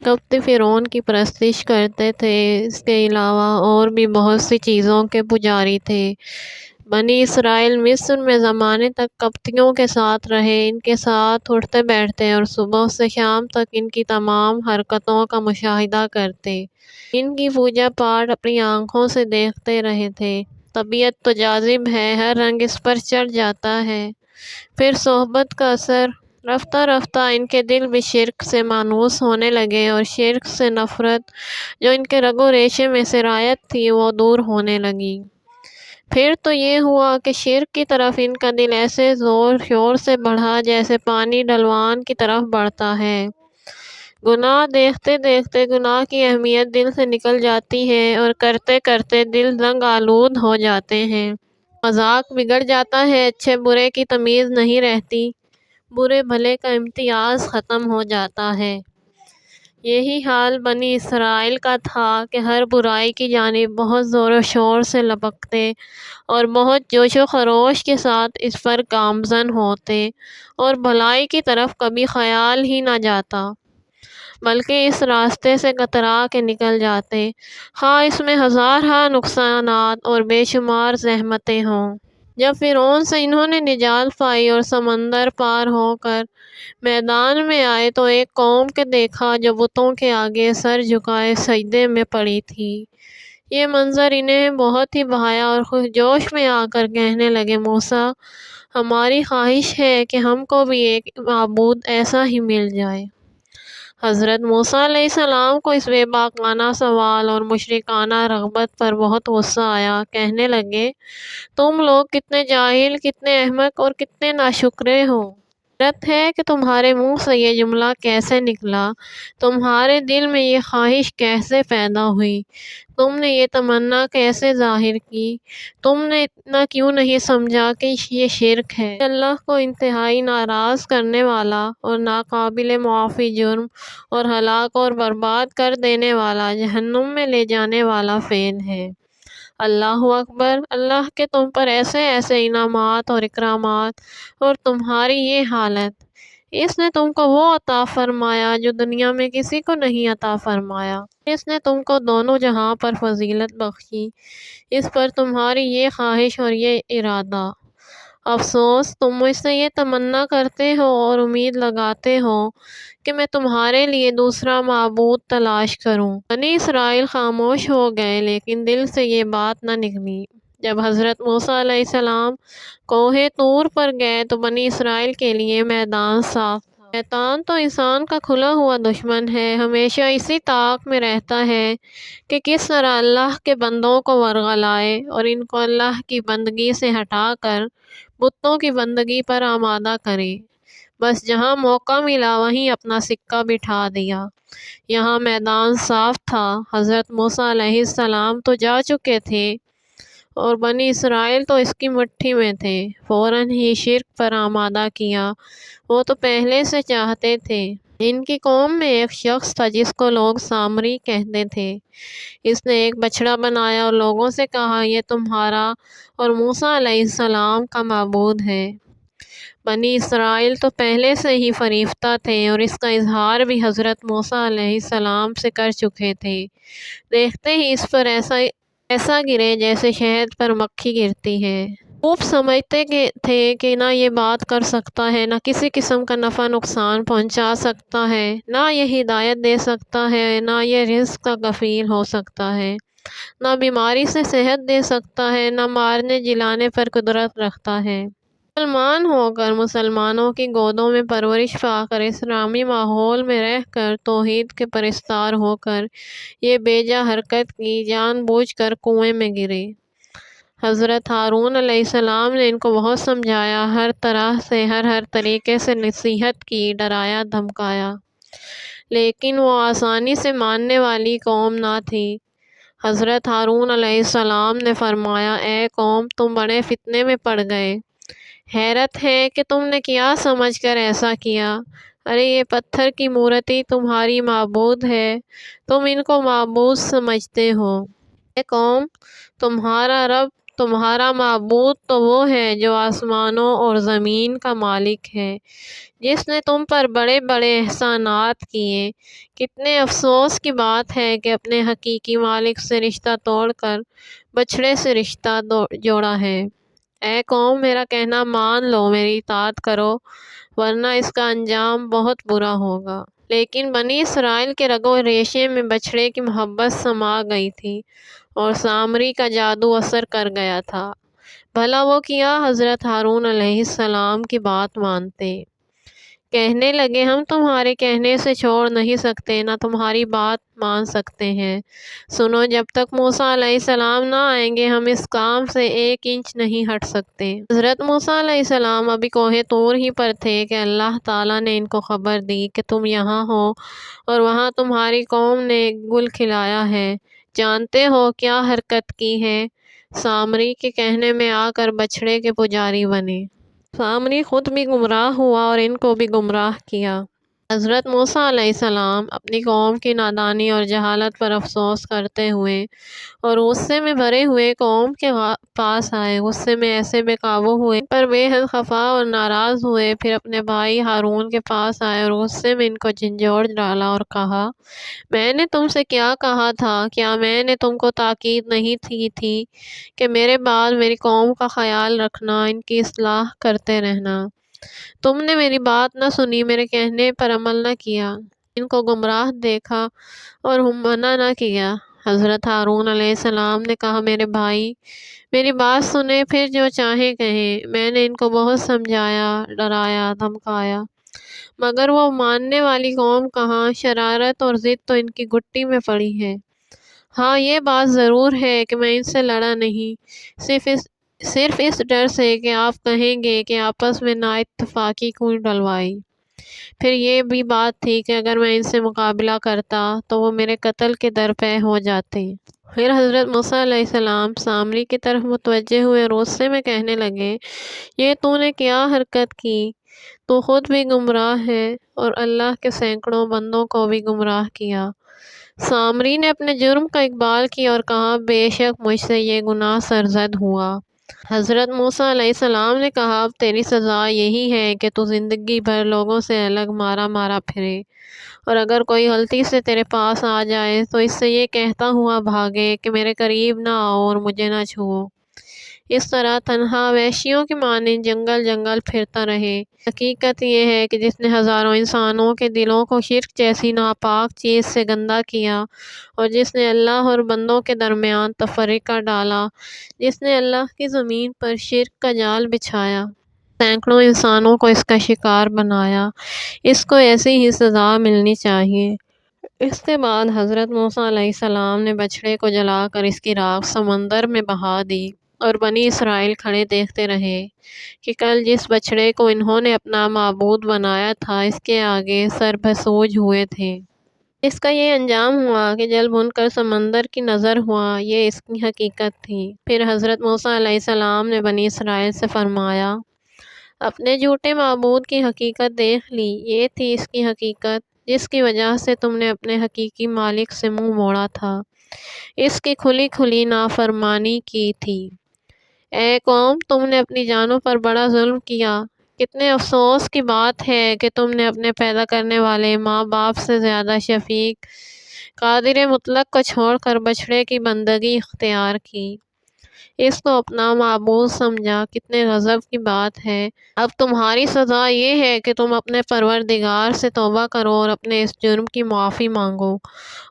قبطی فرعون کی پرستش کرتے تھے۔ اس کے علاوہ اور بھی بہت سی چیزوں کے پجاری تھے۔ بنی اسرائیل مصر میں زمانے تک قبطیوں کے ساتھ رہے، ان کے ساتھ اٹھتے بیٹھتے اور صبح سے شام تک ان کی تمام حرکتوں کا مشاہدہ کرتے۔ ان کی پوجا پاٹ اپنی آنکھوں سے دیکھتے رہے تھے۔ طبیعت تو جاذب ہے، ہر رنگ اس پر چڑھ جاتا ہے۔ پھر صحبت کا اثر، رفتہ رفتہ ان کے دل بھی شرک سے مانوس ہونے لگے اور شرک سے نفرت جو ان کے رگ و ریشے میں سرایت تھی وہ دور ہونے لگی۔ پھر تو یہ ہوا کہ شرک کی طرف ان کا دل ایسے زور شور سے بڑھا جیسے پانی ڈھلوان کی طرف بڑھتا ہے۔ گناہ دیکھتے دیکھتے گناہ کی اہمیت دل سے نکل جاتی ہے اور کرتے کرتے دل رنگ آلود ہو جاتے ہیں۔ مذاق بگڑ جاتا ہے، اچھے برے کی تمیز نہیں رہتی، برے بھلے کا امتیاز ختم ہو جاتا ہے۔ یہی حال بنی اسرائیل کا تھا کہ ہر برائی کی جانب بہت زور و شور سے لپکتے اور بہت جوش و خروش کے ساتھ اس پر گامزن ہوتے اور بھلائی کی طرف کبھی خیال ہی نہ جاتا، بلکہ اس راستے سے کترا کے نکل جاتے، خواہ اس میں ہزارہا نقصانات اور بے شمار زحمتیں ہوں۔ جب فرعون سے انہوں نے نجات پائی اور سمندر پار ہو کر میدان میں آئے تو ایک قوم کے دیکھا جو بتوں کے آگے سر جھکائے سجدے میں پڑی تھی۔ یہ منظر انہیں بہت ہی بھایا اور خوش جوش میں آ کر کہنے لگے، موسیٰ، ہماری خواہش ہے کہ ہم کو بھی ایک معبود ایسا ہی مل جائے۔ حضرت موسیٰ علیہ السلام کو اس بے باکانہ سوال اور مشرکانہ رغبت پر بہت غصہ آیا۔ کہنے لگے، تم لوگ کتنے جاہل، کتنے احمق اور کتنے ناشکرے ہو۔ حیرت ہے کہ تمہارے منہ سے یہ جملہ کیسے نکلا، تمہارے دل میں یہ خواہش کیسے پیدا ہوئی، تم نے یہ تمنا کیسے ظاہر کی، تم نے اتنا کیوں نہیں سمجھا کہ یہ شرک ہے، اللہ کو انتہائی ناراض کرنے والا اور ناقابل معافی جرم اور ہلاک اور برباد کر دینے والا، جہنم میں لے جانے والا فعل ہے۔ اللہ اکبر، اللہ کے تم پر ایسے ایسے انعامات اور اکرامات اور تمہاری یہ حالت، اس نے تم کو وہ عطا فرمایا جو دنیا میں کسی کو نہیں عطا فرمایا، اس نے تم کو دونوں جہاں پر فضیلت بخشی، اس پر تمہاری یہ خواہش اور یہ ارادہ۔ افسوس تم مجھ سے یہ تمنا کرتے ہو اور امید لگاتے ہو کہ میں تمہارے لیے دوسرا معبود تلاش کروں۔ بنی اسرائیل خاموش ہو گئے، لیکن دل سے یہ بات نہ نکلی۔ جب حضرت موسیٰ علیہ السلام کوہ طور پر گئے تو بنی اسرائیل کے لیے میدان صاف تھا۔ شیطان تو انسان کا کھلا ہوا دشمن ہے، ہمیشہ اسی طاق میں رہتا ہے کہ کس طرح اللہ کے بندوں کو ورغلائے اور ان کو اللہ کی بندگی سے ہٹا کر بتوں کی بندگی پر آمادہ کرے۔ بس جہاں موقع ملا وہیں اپنا سکہ بٹھا دیا۔ یہاں میدان صاف تھا، حضرت موسیٰ علیہ السلام تو جا چکے تھے اور بنی اسرائیل تو اس کی مٹھی میں تھے، فوراً ہی شرک پر آمادہ کیا۔ وہ تو پہلے سے چاہتے تھے۔ ان کی قوم میں ایک شخص تھا جس کو لوگ سامری کہتے تھے۔ اس نے ایک بچڑا بنایا اور لوگوں سے کہا، یہ تمہارا اور موسیٰ علیہ السلام کا معبود ہے۔ بنی اسرائیل تو پہلے سے ہی فریفتہ تھے اور اس کا اظہار بھی حضرت موسیٰ علیہ السلام سے کر چکے تھے۔ دیکھتے ہی اس پر ایسا گرے جیسے شہد پر مکھی گرتی ہے۔ خوب سمجھتے تھے کہ نہ یہ بات کر سکتا ہے، نہ کسی قسم کا نفع نقصان پہنچا سکتا ہے، نہ یہ ہدایت دے سکتا ہے، نہ یہ رزق کا کفیل ہو سکتا ہے، نہ بیماری سے صحت دے سکتا ہے، نہ مارنے جلانے پر قدرت رکھتا ہے۔ مسلمان ہو کر، مسلمانوں کی گودوں میں پرورش پا کر، اسلامی ماحول میں رہ کر، توحید کے پرستار ہو کر یہ بے جا حرکت کی، جان بوجھ کر کنویں میں گرے۔ حضرت ہارون علیہ السلام نے ان کو بہت سمجھایا، ہر طرح سے، ہر طریقے سے نصیحت کی، ڈرایا دھمکایا، لیکن وہ آسانی سے ماننے والی قوم نہ تھی۔ حضرت ہارون علیہ السلام نے فرمایا، اے قوم، تم بڑے فتنے میں پڑ گئے، حیرت ہے کہ تم نے کیا سمجھ کر ایسا کیا، ارے یہ پتھر کی مورتی تمہاری معبود ہے، تم ان کو معبود سمجھتے ہو۔ اے قوم، تمہارا رب تمہارا معبود تو وہ ہے جو آسمانوں اور زمین کا مالک ہے، جس نے تم پر بڑے بڑے احسانات کیے۔ کتنے افسوس کی بات ہے کہ اپنے حقیقی مالک سے رشتہ توڑ کر بچھڑے سے رشتہ جوڑا ہے۔ اے قوم، میرا کہنا مان لو، میری اطاعت کرو، ورنہ اس کا انجام بہت برا ہوگا۔ لیکن بنی اسرائیل کے رگ و ریشے میں بچھڑے کی محبت سما گئی تھی اور سامری کا جادو اثر کر گیا تھا۔ بھلا وہ کیا حضرت ہارون علیہ السلام کی بات مانتے؟ کہنے لگے، ہم تمہارے کہنے سے چھوڑ نہیں سکتے، نہ تمہاری بات مان سکتے ہیں۔ سنو، جب تک موسیٰ علیہ السلام نہ آئیں گے ہم اس کام سے 1 انچ نہیں ہٹ سکتے۔ حضرت موسیٰ علیہ السلام ابھی کوہ طور ہی پر تھے کہ اللہ تعالیٰ نے ان کو خبر دی کہ تم یہاں ہو اور وہاں تمہاری قوم نے گل کھلایا ہے۔ جانتے ہو کیا حرکت کی ہے؟ سامری کے کہنے میں آ کر بچھڑے کے پجاری بنے۔ سامری خود بھی گمراہ ہوا اور ان کو بھی گمراہ کیا۔ حضرت موسیٰ علیہ السلام اپنی قوم کی نادانی اور جہالت پر افسوس کرتے ہوئے اور غصے میں بھرے ہوئے قوم کے پاس آئے۔ غصے میں ایسے بے قابو ہوئے، ان پر بے حد خفا اور ناراض ہوئے۔ پھر اپنے بھائی ہارون کے پاس آئے اور غصے میں ان کو جھنجھوڑ ڈالا اور کہا، میں نے تم سے کیا کہا تھا؟ کیا میں نے تم کو تاکید نہیں کی تھی کہ میرے بعد میری قوم کا خیال رکھنا، ان کی اصلاح کرتے رہنا؟ تم نے میری بات نہ سنی، میرے کہنے پر عمل نہ کیا، ان کو گمراہ دیکھا اور منع نہ کیا۔ حضرت ہارون علیہ السلام نے کہا، میرے بھائی میری بات سنیں، پھر جو چاہیں کہیں۔ میں نے ان کو بہت سمجھایا، ڈرایا، دھمکایا، مگر وہ ماننے والی قوم کہاں، شرارت اور ضد تو ان کی گھٹی میں پڑی ہے۔ ہاں، یہ بات ضرور ہے کہ میں ان سے لڑا نہیں، صرف اس ڈر سے کہ آپ کہیں گے کہ آپس میں نا اتفاقی کیوں ڈلوائی۔ پھر یہ بھی بات تھی کہ اگر میں ان سے مقابلہ کرتا تو وہ میرے قتل کے درپے ہو جاتے۔ پھر حضرت موسیٰ علیہ السلام سامری کی طرف متوجہ ہوئے اور غصے میں کہنے لگے، یہ تو نے کیا حرکت کی؟ تو خود بھی گمراہ ہے اور اللہ کے سینکڑوں بندوں کو بھی گمراہ کیا۔ سامری نے اپنے جرم کا اقبال کیا اور کہا، بے شک مجھ سے یہ گناہ سرزد ہوا۔ حضرت موسیٰ علیہ السلام نے کہا، اب تیری سزا یہی ہے کہ تو زندگی بھر لوگوں سے الگ مارا مارا پھرے، اور اگر کوئی غلطی سے تیرے پاس آ جائے تو اس سے یہ کہتا ہوا بھاگے کہ میرے قریب نہ آؤ اور مجھے نہ چھوؤ۔ اس طرح تنہا وحشیوں کی مانند جنگل جنگل پھرتا رہے۔ حقیقت یہ ہے کہ جس نے ہزاروں انسانوں کے دلوں کو شرک جیسی ناپاک چیز سے گندا کیا، اور جس نے اللہ اور بندوں کے درمیان تفرقہ ڈالا، جس نے اللہ کی زمین پر شرک کا جال بچھایا، سینکڑوں انسانوں کو اس کا شکار بنایا، اس کو ایسی ہی سزا ملنی چاہیے۔ اس کے بعد حضرت موسیٰ علیہ السلام نے بچھڑے کو جلا کر اس کی راکھ سمندر میں بہا دی، اور بنی اسرائیل کھڑے دیکھتے رہے کہ کل جس بچھڑے کو انہوں نے اپنا معبود بنایا تھا، اس کے آگے سر بسوج ہوئے تھے۔ اس کا یہ انجام ہوا کہ جل بھن کر سمندر کی نظر ہوا، یہ اس کی حقیقت تھی۔ پھر حضرت موسیٰ علیہ السلام نے بنی اسرائیل سے فرمایا، اپنے جھوٹے معبود کی حقیقت دیکھ لی، یہ تھی اس کی حقیقت جس کی وجہ سے تم نے اپنے حقیقی مالک سے منہ موڑا تھا، اس کی کھلی کھلی نافرمانی کی تھی۔ اے قوم، تم نے اپنی جانوں پر بڑا ظلم کیا۔ کتنے افسوس کی بات ہے کہ تم نے اپنے پیدا کرنے والے ماں باپ سے زیادہ شفیق قادر مطلق کو چھوڑ کر بچھڑے کی بندگی اختیار کی، اس کو اپنا معبود سمجھا۔ کتنے غضب کی بات ہے۔ اب تمہاری سزا یہ ہے کہ تم اپنے پروردگار سے توبہ کرو اور اپنے اس جرم کی معافی مانگو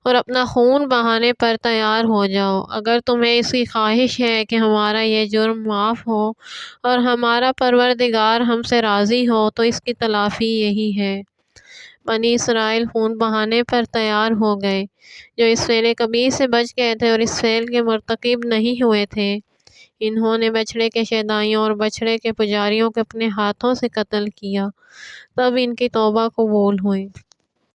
اور اپنا خون بہانے پر تیار ہو جاؤ۔ اگر تمہیں اس کی خواہش ہے کہ ہمارا یہ جرم معاف ہو اور ہمارا پروردگار ہم سے راضی ہو تو اس کی تلافی یہی ہے۔ بنی اسرائیل خون بہانے پر تیار ہو گئے۔ جو اس فعل کبیح سے بچ گئے تھے اور اس فعل کے مرتکب نہیں ہوئے تھے، انہوں نے بچھڑے کے شیدائیوں اور بچھڑے کے پجاریوں کو اپنے ہاتھوں سے قتل کیا، تب ان کی توبہ قبول ہوئی۔